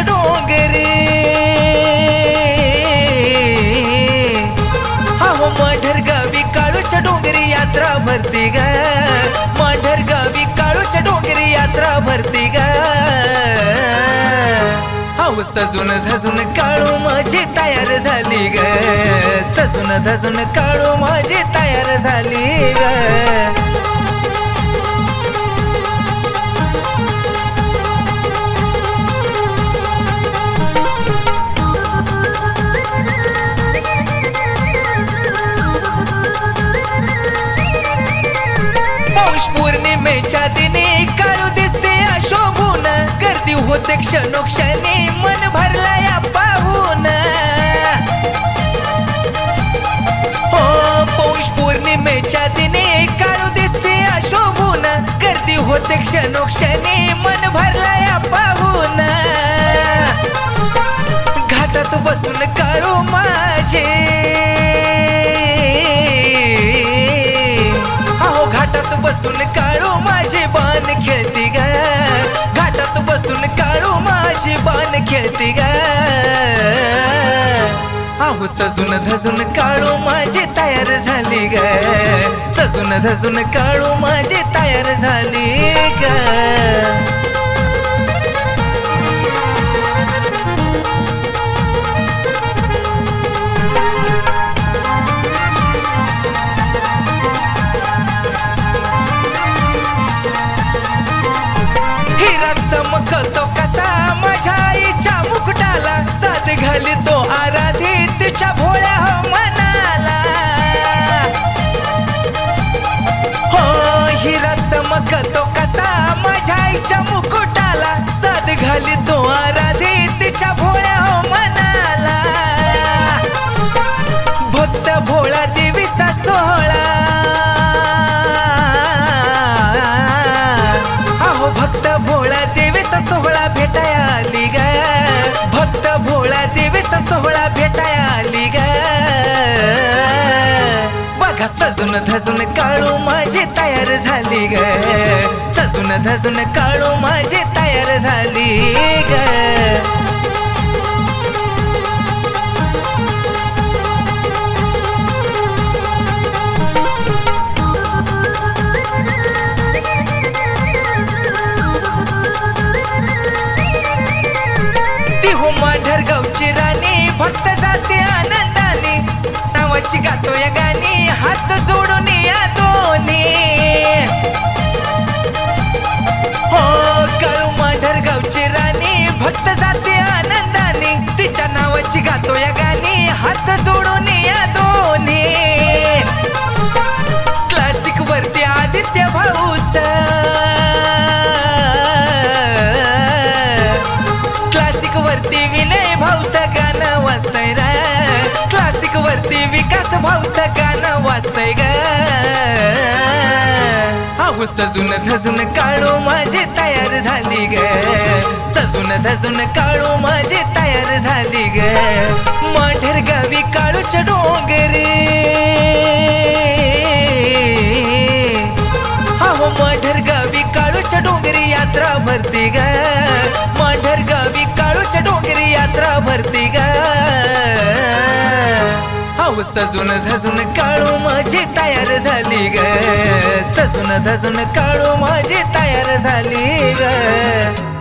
डोंगरे अहो मांढर गावी काळूच्या डोंगरी यात्रा भरती ग मांढर गावी काळूच्या डोंगरी यात्रा भरती ग अहो सजून धजून काळू माझी तयार झाली ग सजून धजून काळू माझी तयार झाली ग पौर्णिमेच्या दिनी काळू दिसते अशोभून गर्दी होते क्षणोक्षणी मन भरला या पाहून हो पौष पौर्णिमेच्या दिनी काळू दिसते अशोभून गर्दी होते क्षणोक्षणी मन भरला या पाहून घाटात बसून काळू माझे घाटात बसून काळू माझे बाण खेळती ग घाटात बसून काळू माझे बाण खेळती ग अहो सजून धजून काळू माझी तयार झाली ग सजून धजून काळू माझी तयार झाली ग चमकतो कसा माझ्या आईच्या मुकुटाला साथ घाली तो आराधी तिच्या भोळ्या मनाला हो हिरा चमकतो कसा माझ्या आईच्या मुकुटाला साथ घाली तो आराधी तिच्या भोळ्या मनाला भक्त भोळा देवीचा सोहळा अहो भक्त भोळा देवीचा सोहळा भेटाया आली ग भक्त भोळा देवीचा सोहळा भेटाया आली ग बघा सजून धजून काळू माझी तयार झाली ग सजून धजून काळू माझी तयार झाली ग गावची राणी भक्त जाते आनंदाने नावाची गातो या गाणी हात जोडून या दोन्ही हो काळू मांढर गावची राणी भक्त जाते आनंदाने तिच्या नावाची गातो या गाणी हात जोडून या दोन्ही क्लासिक वरती आदित्य भाऊचा क्लासिक वरती विनय भाऊचं गाणं वाजतंय रे क्लासिक वरती विकास भाऊचं गाणं वाजतंय ग अहो सजून धजून काळू माझी तयार झाली ग सजून धजून काळू माझी तयार झाली ग मांढर गावी काळूच्या डोंगरे अहो मांढर गावी काळूच्या डोंगरी यात्रा भरती ग मांढर गावी काळूच्या डोंगरी यात्रा भरती ग अहो सजून धजून काळू माझी तयार झाली ग सजून धजून काळू माझी तयार झाली ग